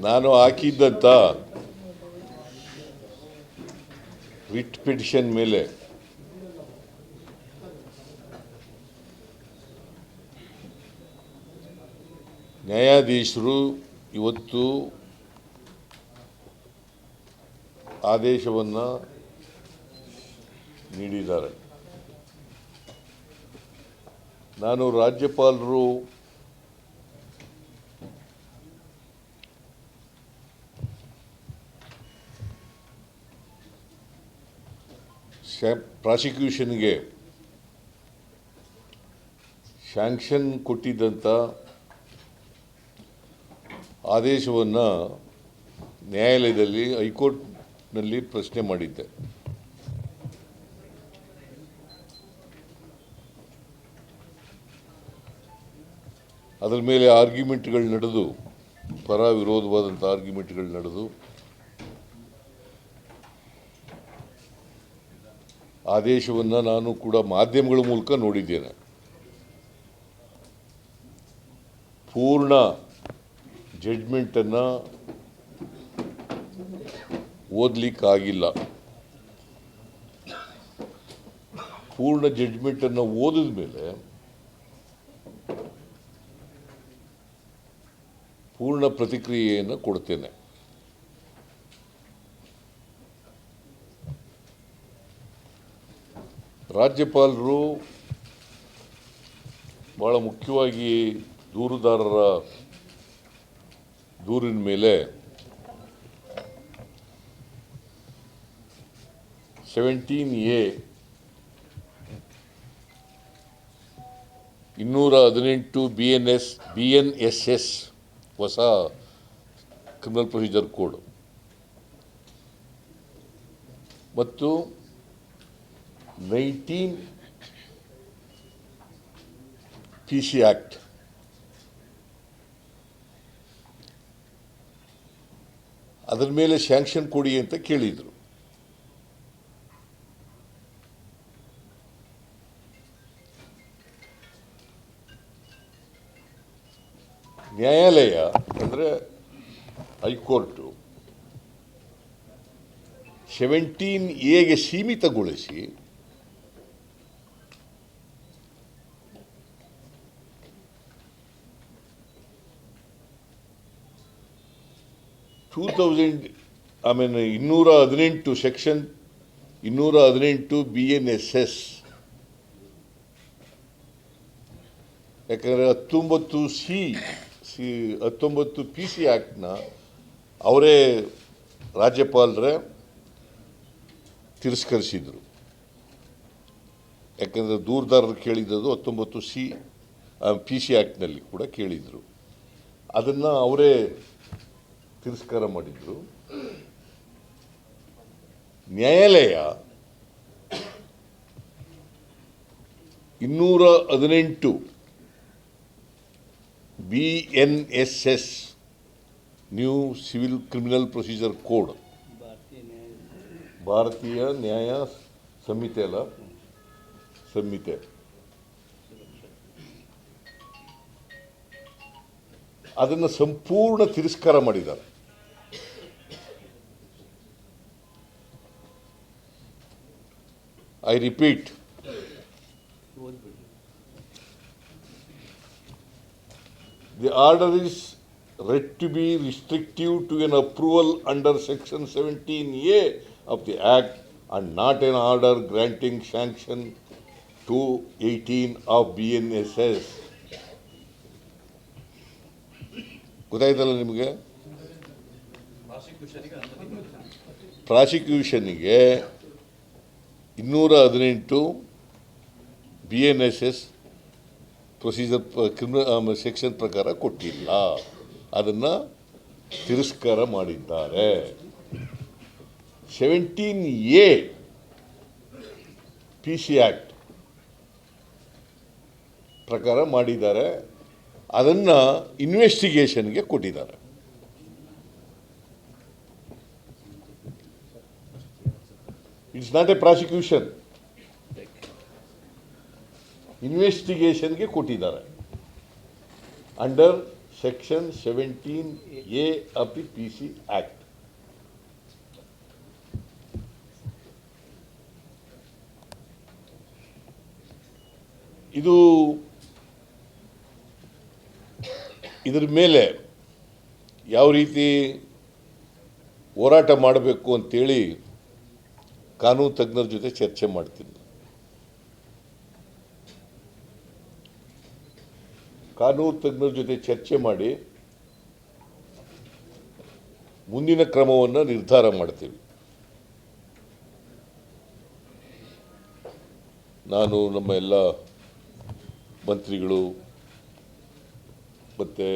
ನಾನು ಹಾಕಿದ್ದಂಥ writ petition ಮೇಲೆ ನ್ಯಾಯಾಧೀಶರು ಇವತ್ತು ಆದೇಶವನ್ನು ನೀಡಿದ್ದಾರೆ. ನಾನು ರಾಜ್ಯಪಾಲರು ಪ್ರಾಸಿಕ್ಯೂಷನ್ಗೆ ಸ್ಯಾಂಕ್ಷನ್ ಕೊಟ್ಟಿದ್ದಂಥ ಆದೇಶವನ್ನು ನ್ಯಾಯಾಲಯದಲ್ಲಿ ಹೈಕೋರ್ಟ್ನಲ್ಲಿ ಪ್ರಶ್ನೆ ಮಾಡಿದ್ದೆ. ಅದರ ಮೇಲೆ ಆರ್ಗ್ಯುಮೆಂಟ್ಗಳು ನಡೆದು, ಪರ ವಿರೋಧವಾದಂಥ ಆರ್ಗ್ಯುಮೆಂಟ್ಗಳು ನಡೆದು ಆದೇಶವನ್ನು ನಾನು ಕೂಡ ಮಾಧ್ಯಮಗಳ ಮೂಲಕ ನೋಡಿದ್ದೇನೆ. ಪೂರ್ಣ ಜಡ್ಜ್ಮೆಂಟನ್ನು ಓದಲಿಕ್ಕಾಗಿಲ್ಲ. ಪೂರ್ಣ ಜಡ್ಜ್ಮೆಂಟನ್ನು ಓದಿದ ಮೇಲೆ ಪೂರ್ಣ ಪ್ರತಿಕ್ರಿಯೆಯನ್ನು ಕೊಡ್ತೇನೆ. ರಾಜ್ಯಪಾಲರು ಭಾಳ ಮುಖ್ಯವಾಗಿ ದೂರುದಾರರ ದೂರಿನ ಮೇಲೆ 17A 218 BNSS ಹೊಸ ಕ್ರಿಮಿನಲ್ ಪ್ರೊಸೀಜರ್ ಕೋಡ್ ಮತ್ತು 19 PC ಆಕ್ಟ್ ಅದರ ಮೇಲೆ ಸ್ಯಾಂಕ್ಷನ್ ಕೊಡಿ ಅಂತ ಕೇಳಿದರು. ನ್ಯಾಯಾಲಯ ಅಂದರೆ ಹೈಕೋರ್ಟು 17A ಸೀಮಿತಗೊಳಿಸಿ 218 ಸೆಕ್ಷನ್ 218 BNSS, ಯಾಕಂದರೆ 19 PC ಆ್ಯಕ್ಟ್ನ ಅವರೇ ರಾಜ್ಯಪಾಲರೇ ತಿರಸ್ಕರಿಸಿದರು. ಯಾಕಂದರೆ ದೂರುದಾರರು ಕೇಳಿದ್ದು 19 PC ಆ್ಯಕ್ಟ್ನಲ್ಲಿ ಕೂಡ ಕೇಳಿದರು. ಅದನ್ನು ಅವರೇ ತಿರಸ್ಕಾರ ಮಾಡಿದರು. ನ್ಯಾಯಾಲಯ 218 BNSS new civil criminal procedure code, ಭಾರತೀಯ ನ್ಯಾಯ ಸಂಹಿತೆ ಅದನ್ನು ಸಂಪೂರ್ಣ ತಿರಸ್ಕಾರ ಮಾಡಿದ್ದಾರೆ. I repeat, the order is read to be restrictive to an approval under Section 17A of the Act and not an order granting sanction to 18 of BNSS. ಗೊತ್ತಾಯ್ತಲ್ಲ ನಿಮಗೆ? ಪ್ರಾಸಿಕ್ಯೂಷನ್ಗೆ 218 BNSS procedure criminal section ಪ್ರಕಾರ ಕೊಟ್ಟಿಲ್ಲ, ಅದನ್ನು ತಿರಸ್ಕಾರ ಮಾಡಿದ್ದಾರೆ. 17A PC act ಪ್ರಕಾರ ಮಾಡಿದ್ದಾರೆ, ಅದನ್ನು ಇನ್ವೆಸ್ಟಿಗೇಷನ್ಗೆ ಕೊಟ್ಟಿದ್ದಾರೆ. ಇಟ್ಸ್ ನಾಟ್ ಎ ಪ್ರಾಸಿಕ್ಯೂಷನ್, ಇನ್ವೆಸ್ಟಿಗೇಷನ್ಗೆ ಕೊಟ್ಟಿದ್ದಾರೆ under Section 17A of the PC Act. ಇದರ ಮೇಲೆ ಯಾವ ರೀತಿ ಹೋರಾಟ ಮಾಡಬೇಕು ಅಂತೇಳಿ ಕಾನೂನು ತಜ್ಞರ ಜೊತೆ ಚರ್ಚೆ ಮಾಡ್ತೀನಿ. ಕಾನೂನು ತಜ್ಞರ ಜೊತೆ ಚರ್ಚೆ ಮಾಡಿ ಮುಂದಿನ ಕ್ರಮವನ್ನು ನಿರ್ಧಾರ ಮಾಡ್ತೀವಿ. ನಾನು ನಮ್ಮ ಎಲ್ಲ ಮಂತ್ರಿಗಳು ಮತ್ತು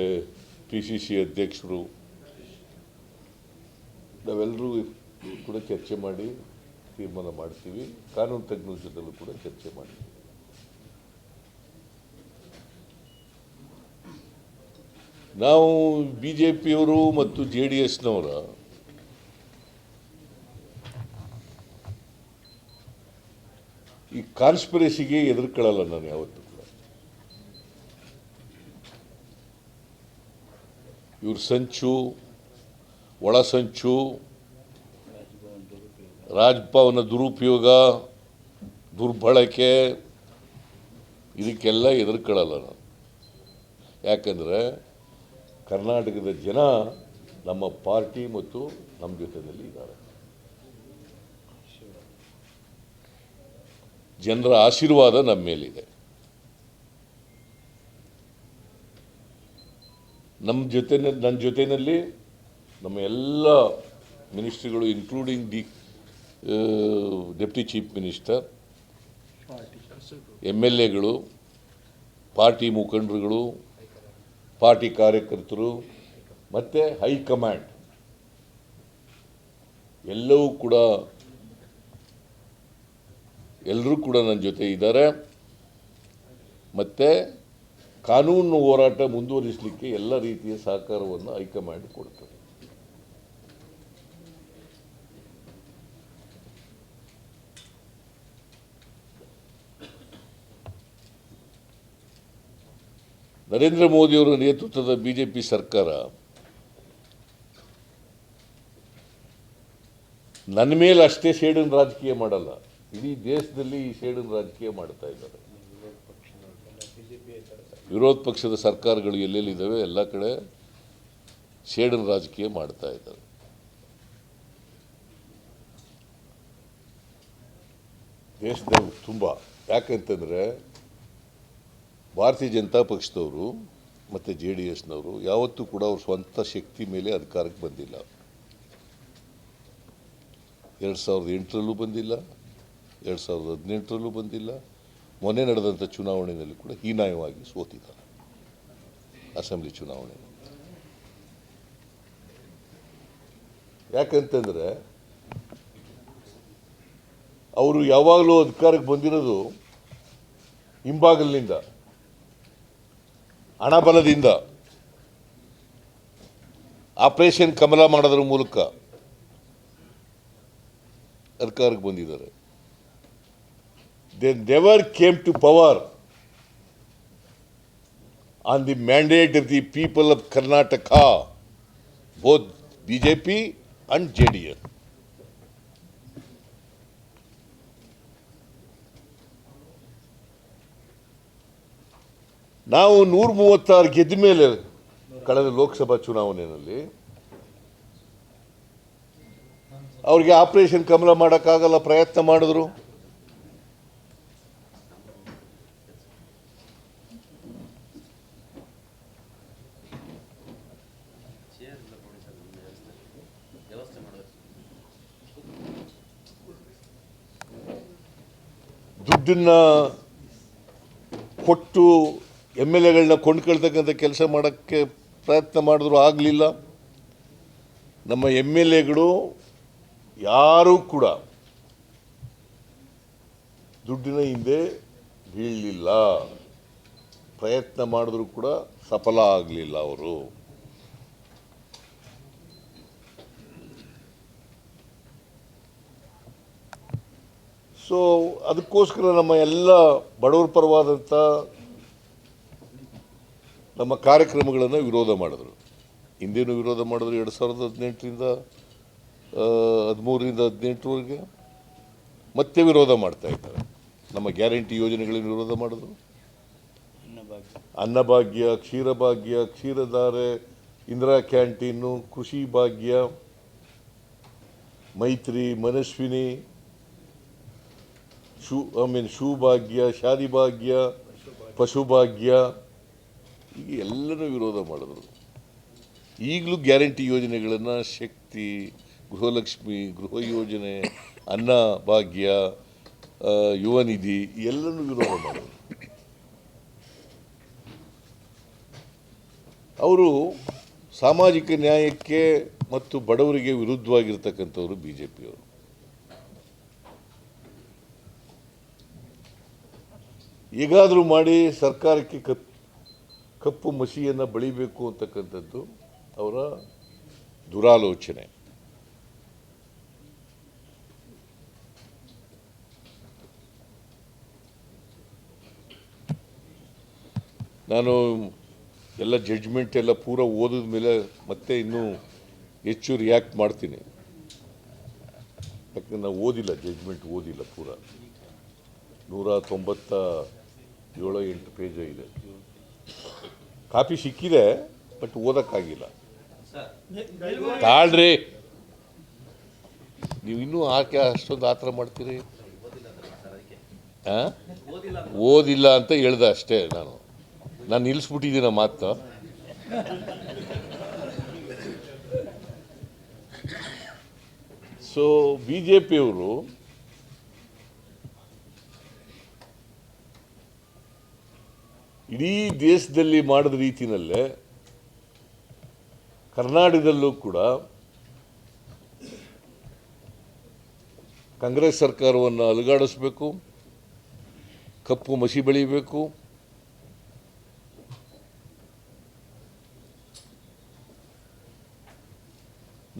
PCC ಅಧ್ಯಕ್ಷರು ನಾವೆಲ್ಲರೂ ಕೂಡ ಚರ್ಚೆ ಮಾಡಿ ತೀರ್ಮಾನ ಮಾಡ್ತೀವಿ. ಕಾನೂನು ತಜ್ಞರ ಜೊತೆಲೂ ಕೂಡ ಚರ್ಚೆ ಮಾಡ್ತೀವಿ. ನಾವು BJPಯವರು ಮತ್ತು JDSನವರ ಈ ಕಾನ್ಸ್ಪಿರಸಿಗೆ ಎದುರ್ಕೊಳ್ಳಲ್ಲ ನಾನು ಯಾವತ್ತೂ ಕೂಡ. ಇವ್ರ ಸಂಚು, ಒಳ ಸಂಚು, ರಾಜಭವನ ದುರುಪಯೋಗ, ದುರ್ಬಳಕೆ, ಇದಕ್ಕೆಲ್ಲ ಎದುರ್ಕೊಳ್ಳಲ್ಲ ನಾನು. ಯಾಕಂದರೆ ಕರ್ನಾಟಕದ ಜನ ನಮ್ಮ ಪಾರ್ಟಿ ಮತ್ತು ನಮ್ಮ ಜೊತೆಯಲ್ಲಿ ಇದ್ದಾರೆ. ಜನರ ಆಶೀರ್ವಾದ ನಮ್ಮ ಮೇಲಿದೆ. ನನ್ನ ಜೊತೆಯಲ್ಲಿ ನಮ್ಮ ಎಲ್ಲ ಮಿನಿಸ್ಟ್ರಿಗಳು ಇನ್ಕ್ಲೂಡಿಂಗ್ ಡೆಪ್ಟಿ ಚೀಫ್ ಮಿನಿಸ್ಟರ್, MLAಗಳು, ಪಾರ್ಟಿ ಮುಖಂಡರುಗಳು, ಪಾರ್ಟಿ ಕಾರ್ಯಕರ್ತರು ಮತ್ತು ಹೈಕಮಾಂಡ್ ಎಲ್ಲರೂ ಕೂಡ ನನ್ನ ಜೊತೆ ಇದ್ದಾರೆ. ಮತ್ತು ಕಾನೂನು ಹೋರಾಟ ಮುಂದುವರಿಸಲಿಕ್ಕೆ ಎಲ್ಲ ರೀತಿಯ ಸಹಕಾರವನ್ನು ಹೈಕಮಾಂಡ್ ಕೊಡ್ತದೆ. ನರೇಂದ್ರ ಮೋದಿಯವರ ನೇತೃತ್ವದ BJP ಸರ್ಕಾರ ನನ್ನ ಮೇಲೆ ಅಷ್ಟೇ ಸೇಡಿನ ರಾಜಕೀಯ ಮಾಡಲ್ಲ, ಇಡೀ ದೇಶದಲ್ಲಿ ಈ ಸೇಡಿನ ರಾಜಕೀಯ ಮಾಡ್ತಾ ಇದ್ದಾರೆ. ವಿರೋಧ ಪಕ್ಷದ ಸರ್ಕಾರಗಳು ಎಲ್ಲೆಲ್ಲಿದ್ದಾವೆ ಎಲ್ಲ ಕಡೆ ಸೇಡಿನ ರಾಜಕೀಯ ಮಾಡ್ತಾ ಇದ್ದಾರೆ. ದೇಶದಲ್ಲಿ ತುಂಬ, ಯಾಕಂತಂದರೆ ಭಾರತೀಯ ಜನತಾ ಪಕ್ಷದವರು ಮತ್ತು JDSನವರು ಯಾವತ್ತೂ ಕೂಡ ಅವ್ರ ಸ್ವಂತ ಶಕ್ತಿ ಮೇಲೆ ಅಧಿಕಾರಕ್ಕೆ ಬಂದಿಲ್ಲ. 2008ರಲ್ಲೂ ಬಂದಿಲ್ಲ, 2018ರಲ್ಲೂ ಬಂದಿಲ್ಲ. ಮೊನ್ನೆ ನಡೆದಂಥ ಚುನಾವಣೆಯಲ್ಲಿ ಕೂಡ ಹೀನಾಯವಾಗಿ ಸೋತಿದ್ದಾರೆ ಅಸೆಂಬ್ಲಿ ಚುನಾವಣೆ. ಯಾಕಂತಂದರೆ ಅವರು ಯಾವಾಗಲೂ ಅಧಿಕಾರಕ್ಕೆ ಬಂದಿರೋದು ಹಿಂಬಾಗಲಿನಿಂದ, ಹಣಬಲದಿಂದ, ಆಪರೇಷನ್ ಕಮಲ ಮಾಡೋದ್ರ ಮೂಲಕ ಅಧಿಕಾರಕ್ಕೆ ಬಂದಿದ್ದಾರೆ. They never came to power on the mandate of the people of Karnataka, both BJP and JDS. ನಾವು 136 ಗೆದ್ದ ಮೇಲೆ ಕಳೆದ ಲೋಕಸಭಾ ಚುನಾವಣೆಯಲ್ಲಿ ಅವ್ರಿಗೆ ಆಪರೇಷನ್ ಕಮಲ ಮಾಡೋಕ್ಕಾಗಲ್ಲ, ಪ್ರಯತ್ನ ಮಾಡಿದ್ರು. ದುಡ್ಡನ್ನ ಕೊಟ್ಟು MLAಗಳನ್ನ ಕೊಂಡ್ಕೊಳ್ತಕ್ಕಂಥ ಕೆಲಸ ಮಾಡೋಕ್ಕೆ ಪ್ರಯತ್ನ ಮಾಡಿದ್ರು, ಆಗಲಿಲ್ಲ. ನಮ್ಮ MLAಗಳು ಯಾರೂ ಕೂಡ ದುಡ್ಡಿನ ಹಿಂದೆ ಬೀಳಲಿಲ್ಲ. ಪ್ರಯತ್ನ ಮಾಡಿದ್ರು ಕೂಡ ಸಫಲ ಆಗಲಿಲ್ಲ ಅವರು. ಸೊ ಅದಕ್ಕೋಸ್ಕರ ನಮ್ಮ ಎಲ್ಲ ಬಡವರ ಪರವಾದಂಥ ನಮ್ಮ ಕಾರ್ಯಕ್ರಮಗಳನ್ನು ವಿರೋಧ ಮಾಡಿದ್ರು. ಹಿಂದೇನು ವಿರೋಧ ಮಾಡಿದ್ರು 2018ರಿಂದ 13ರಿಂದ 18ವರೆಗೆ ಮತ್ತೆ ವಿರೋಧ ಮಾಡ್ತಾ ಇದ್ದಾರೆ. ನಮ್ಮ ಗ್ಯಾರಂಟಿ ಯೋಜನೆಗಳನ್ನು ವಿರೋಧ ಮಾಡಿದ್ರು. ಅನ್ನಭಾಗ್ಯ, ಕ್ಷೀರಭಾಗ್ಯ, ಕ್ಷೀರಧಾರೆ, ಇಂದಿರಾ ಕ್ಯಾಂಟೀನು, ಕೃಷಿ ಭಾಗ್ಯ, ಮೈತ್ರಿ, ಮನಸ್ವಿನಿ, ಶೂ ಭಾಗ್ಯ, ಶಾದಿ ಭಾಗ್ಯ, ಪಶುಭಾಗ್ಯ, ಈಗ ಎಲ್ಲನೂ ವಿರೋಧ ಮಾಡಿದ್ರು. ಈಗಲೂ ಗ್ಯಾರಂಟಿ ಯೋಜನೆಗಳನ್ನು ಶಕ್ತಿ, ಗೃಹಲಕ್ಷ್ಮಿ, ಗೃಹ ಯೋಜನೆ, ಅನ್ನ ಭಾಗ್ಯ, ಯುವ ನಿಧಿ ಎಲ್ಲನೂ ವಿರೋಧ ಮಾಡಿದ್ರು. ಅವರು ಸಾಮಾಜಿಕ ನ್ಯಾಯಕ್ಕೆ ಮತ್ತು ಬಡವರಿಗೆ ವಿರುದ್ಧವಾಗಿರ್ತಕ್ಕಂಥವ್ರು ಬಿಜೆಪಿಯವರು. ಹೇಗಾದರೂ ಮಾಡಿ ಸರ್ಕಾರಕ್ಕೆ ಕಪ್ಪು ಮಸಿಯನ್ನು ಬಳಿಬೇಕು ಅಂತಕ್ಕಂಥದ್ದು ಅವರ ದುರಾಲೋಚನೆ. ನಾನು ಎಲ್ಲ ಜಡ್ಜ್ಮೆಂಟ್ ಎಲ್ಲ ಪೂರ ಓದಿದ ಮೇಲೆ ಮತ್ತೆ ಇನ್ನೂ ಹೆಚ್ಚು ರಿಯಾಕ್ಟ್ ಮಾಡ್ತೀನಿ. ಯಾಕಂದ್ರೆ ನಾವು ಓದಿಲ್ಲ, ಜಡ್ಜ್ಮೆಂಟ್ ಓದಿಲ್ಲ ಪೂರ. 197-8 ಪೇಜ್ ಇದೆ. ಕಾಪಿ ಸಿಕ್ಕಿದೆ, ಬಟ್ ಓದಕ್ಕಾಗಿಲ್ಲ. ತಾಳ್ರಿ, ನೀವು ಇನ್ನೂ ಆಕೆ ಅಷ್ಟೊಂದು ಆತರ ಮಾಡ್ತೀರಿ. ಓದಿಲ್ಲ ಅಂತ ಹೇಳ್ದೆ ಅಷ್ಟೇ. ನಾನು ನಿಲ್ಲಿಸ್ಬಿಟ್ಟಿದ್ದೀನ ಮಾತು. ಸೊ ಬಿಜೆಪಿಯವರು ಇಡೀ ದೇಶದಲ್ಲಿ ಮಾಡಿದ ರೀತಿಯಲ್ಲೇ ಕರ್ನಾಟಕದಲ್ಲೂ ಕೂಡ ಕಾಂಗ್ರೆಸ್ ಸರ್ಕಾರವನ್ನು ಅಲುಗಾಡಿಸಬೇಕು, ಕಪ್ಪು ಮಸಿ ಬೆಳೀಬೇಕು,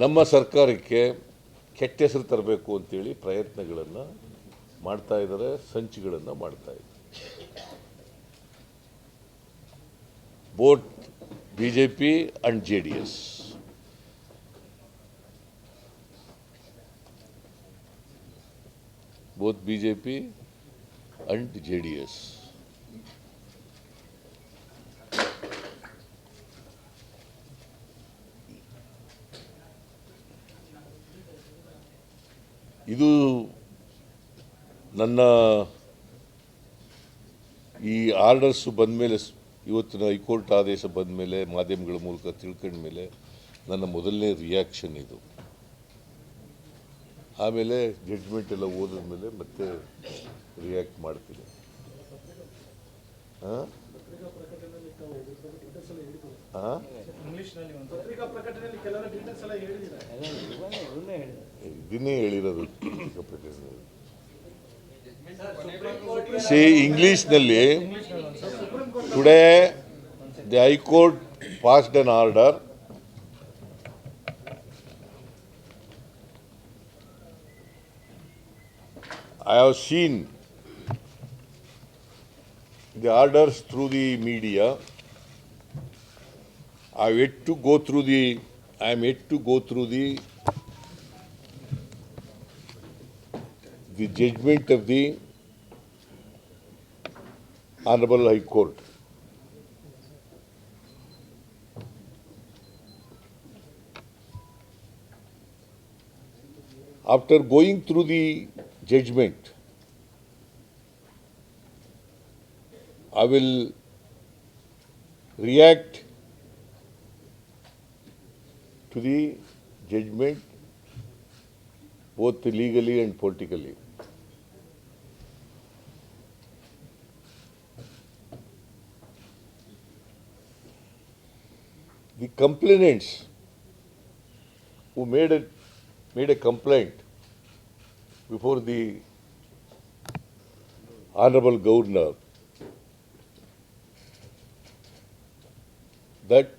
ನಮ್ಮ ಸರ್ಕಾರಕ್ಕೆ ಕೆಟ್ಟ ಹೆಸರು ತರಬೇಕು ಅಂತೇಳಿ ಪ್ರಯತ್ನಗಳನ್ನು ಮಾಡ್ತಾ ಇದ್ದಾರೆ, ಸಂಚುಗಳನ್ನು ಮಾಡ್ತಾ ಇದ್ದಾರೆ. Both BJP and JDS. both BJP and JDS. ಇದು ನನ್ನ ಈ ಆರ್ಡರ್ಸ್ ಬಂದ ಮೇಲೆ, ಇವತ್ತಿನ ಹೈಕೋರ್ಟ್ ಆದೇಶ ಬಂದ ಮೇಲೆ, ಮಾಧ್ಯಮಗಳ ಮೂಲಕ ತಿಳ್ಕೊಂಡ ಮೇಲೆ ನನ್ನ ಮೊದಲನೇ ರಿಯಾಕ್ಷನ್ ಇದು. ಆಮೇಲೆ ಜಡ್ಜ್ಮೆಂಟ್ ಎಲ್ಲ ಓದಿದ ಮೇಲೆ ಮತ್ತೆ ರಿಯಾಕ್ಟ್ ಮಾಡ್ತೀನಿ. ಇದನ್ನೇ ಹೇಳಿರೋದು ಇಂಗ್ಲಿಷ್ನಲ್ಲಿ. Today the high court passed an order I have seen the orders through the media. I am yet to go through the judgment of the Honorable High Court. After going through the judgment, I will react to the judgment both legally and politically. The complainants who made a complaint before the Honorable Governor that